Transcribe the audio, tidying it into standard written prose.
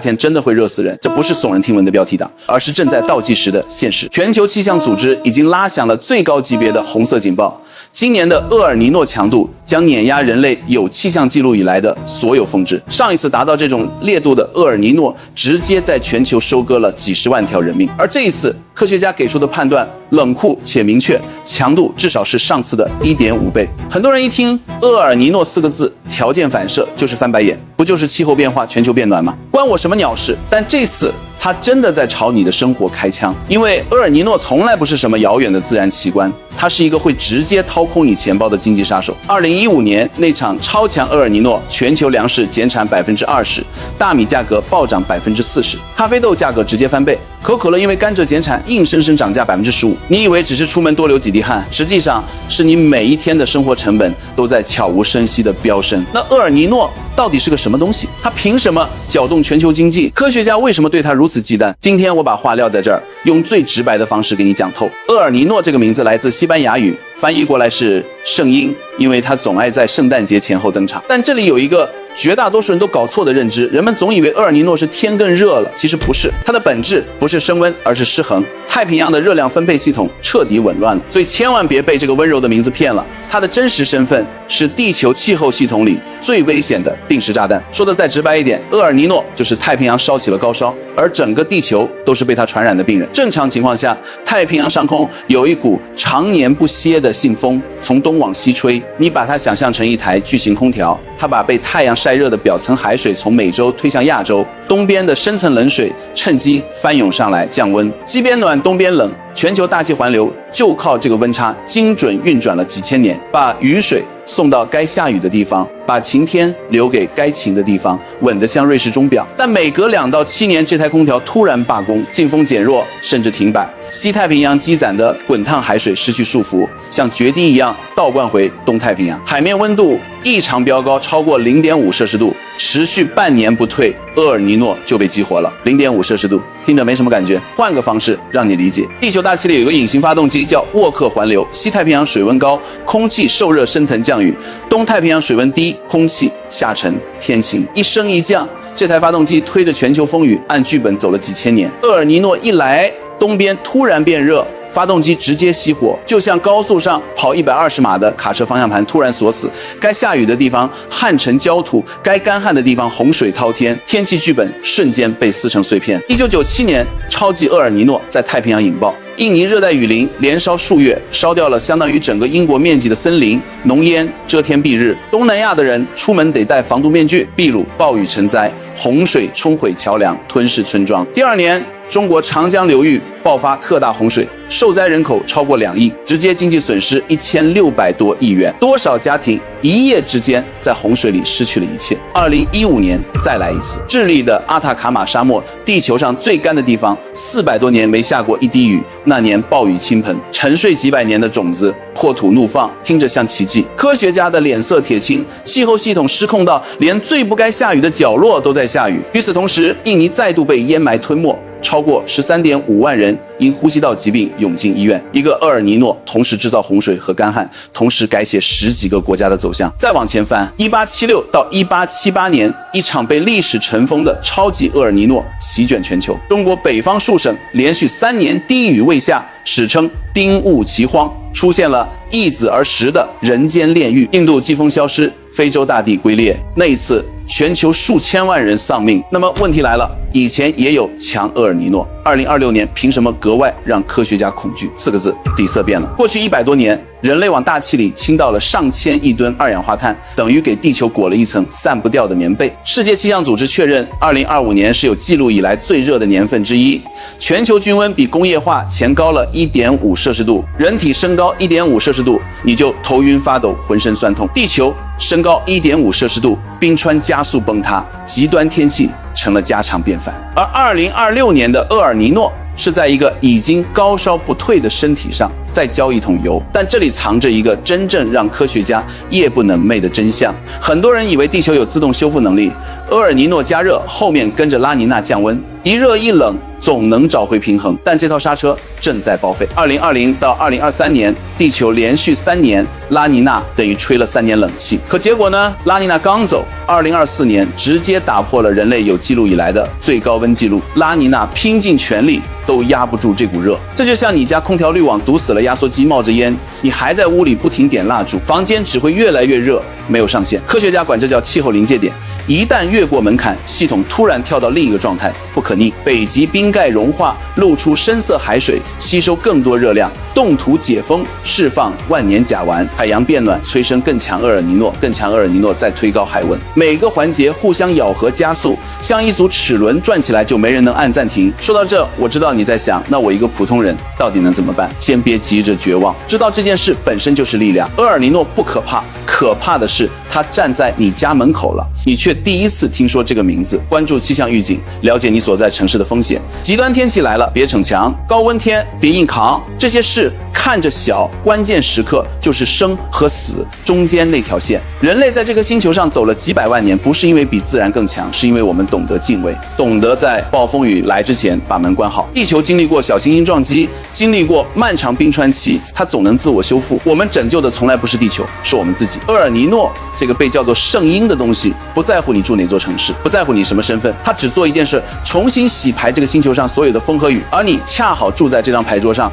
天真的会热死人，这不是耸人听闻的标题党，而是正在倒计时的现实。全球气象组织已经拉响了最高级别的红色警报，今年的厄尔尼诺强度将碾压人类有气象记录以来的所有峰值。上一次达到这种烈度的厄尔尼诺，直接在全球收割了几十万条人命。而这一次，科学家给出的判断冷酷且明确，强度至少是上次的1.5倍。很多人一听厄尔尼诺4个字，条件反射就是翻白眼，不就是气候变化、全球变暖吗？关我什么鸟事？但这次它真的在朝你的生活开枪，因为厄尔尼诺从来不是什么遥远的自然奇观，它是一个会直接掏空你钱包的经济杀手。2015年那场超强厄尔尼诺，全球粮食减产20%，大米价格暴涨40%，咖啡豆价格直接翻倍，可口可乐因为甘蔗减产硬生生涨价15%。你以为只是出门多流几滴汗，实际上是你每一天的生活成本都在悄无声息的飙升。那厄尔尼诺到底是个什么东西？它凭什么搅动全球经济？科学家为什么对它如此忌惮？今天我把话撂在这儿，用最直白的方式给你讲透。厄尔尼诺这个名字来自西班牙语，翻译过来是圣婴，因为它总爱在圣诞节前后登场。但这里有一个绝大多数人都搞错的认知，人们总以为厄尔尼诺是天更热了，其实不是，它的本质不是升温，而是失衡。太平洋的热量分配系统彻底紊乱了，所以千万别被这个温柔的名字骗了。它的真实身份是地球气候系统里最危险的定时炸弹。说的再直白一点，厄尔尼诺就是太平洋烧起了高烧，而整个地球都是被它传染的病人。正常情况下，太平洋上空有一股常年不歇的信风从东往西吹，你把它想象成一台巨型空调，它把被太阳晒热的表层海水从美洲推向亚洲，东边的深层冷水趁机翻涌上来降温，西边暖东边冷，全球大气环流就靠这个温差精准运转了几千年，把雨水送到该下雨的地方，把晴天留给该晴的地方，稳得像瑞士钟表。但每隔2到7年，这台空调突然罢工，进风减弱，甚至停摆。西太平洋积攒的滚烫海水失去束缚，像决堤一样倒灌回东太平洋，海面温度异常飙高，超过0.5摄氏度，持续半年不退，厄尔尼诺就被激活了。0.5摄氏度听着没什么感觉，换个方式让你理解。地球大气里有个隐形发动机叫沃克环流，西太平洋水温高，空气受热升腾降雨，东太平洋水温低，空气下沉天晴，一升一降，这台发动机推着全球风雨按剧本走了几千年。厄尔尼诺一来，东边突然变热，发动机直接熄火，就像高速上跑120码的卡车方向盘突然锁死，该下雨的地方旱成焦土，该干旱的地方洪水滔天，天气剧本瞬间被撕成碎片。1997年，超级厄尔尼诺在太平洋引爆，印尼热带雨林连烧数月，烧掉了相当于整个英国面积的森林，浓烟遮天蔽日。东南亚的人出门得戴防毒面具，秘鲁暴雨成灾，洪水冲毁桥梁，吞噬村庄。第2年，中国长江流域爆发特大洪水，受灾人口超过2亿，直接经济损失1600多亿元。多少家庭一夜之间在洪水里失去了一切。2015年再来一次，智利的阿塔卡马沙漠，地球上最干的地方，400多年没下过一滴雨，那年暴雨倾盆，沉睡几百年的种子破土怒放，听着像奇迹。科学家的脸色铁青，气候系统失控到连最不该下雨的角落都在下雨。与此同时，印尼再度被淹埋吞没，超过13.5万人因呼吸道疾病涌进医院。一个厄尔尼诺同时制造洪水和干旱，同时改写10几个国家的走向。再往前翻，1876到1878年，一场被历史尘封的超级厄尔尼诺席卷全球，中国北方数省连续3年低雨未下，史称丁戊奇荒，出现了易子而食的人间炼狱。印度季风消失，非洲大地龟裂，那一次全球数千万人丧命。那么问题来了，以前也有强厄尔尼诺，2026年凭什么格外让科学家恐惧？4个字，底色变了。过去100多年，人类往大气里倾倒了上千亿吨二氧化碳，等于给地球裹了一层散不掉的棉被。世界气象组织确认，2025年是有记录以来最热的年份之一，全球均温比工业化前高了1.5摄氏度，人体升高1.5摄氏度，你就头晕发抖，浑身酸痛。地球升高1.5摄氏度，冰川加速崩塌，极端天气成了家常便饭。而2026年的厄尔尼诺是在一个已经高烧不退的身体上再浇一桶油，但这里藏着一个真正让科学家夜不能寐的真相。很多人以为地球有自动修复能力，厄尔尼诺加热，后面跟着拉尼娜降温，一热一冷总能找回平衡，但这套刹车正在报废。2020到2023年，地球连续3年拉尼娜等于吹了3年冷气，可结果呢？拉尼娜刚走，2024年直接打破了人类有记录以来的最高温记录，拉尼娜拼尽全力都压不住这股热。这就像你家空调滤网堵死了，压缩机冒着烟，你还在屋里不停点蜡烛，房间只会越来越热，没有上限。科学家管这叫气候临界点，一旦越过门槛，系统突然跳到另一个状态，不可逆。北极冰盖融化，露出深色海水，吸收更多热量，冻土解封，释放万年甲烷，海洋变暖，催生更强厄尔尼诺，更强厄尔尼诺再推高海温，每个环节互相咬合加速，像一组齿轮转起来，就没人能按暂停。说到这，我知道你在想，那我一个普通人到底能怎么办？先别急着绝望，知道这件事本身就是力量。厄尔尼诺不可怕，可怕的是它站在你家门口了，你却第一次听说这个名字。关注气象预警，了解你所在城市的风险。极端天气来了，别逞强；高温天别硬扛。这些事看着小，关键时刻就是生和死中间那条线。人类在这个星球上走了几百万年，不是因为比自然更强，是因为我们懂得敬畏，懂得在暴风雨来之前把门关好。地球经历过小行星撞击，经历过漫长冰川期，它总能自我修复。我们拯救的从来不是地球，是我们自己。厄尔尼诺这个被叫做圣婴的东西，不在乎你住哪座城市，不在乎你什么身份，它只做一件事，重新洗牌这个星球上所有的风和雨，而你恰好住在这张牌桌上。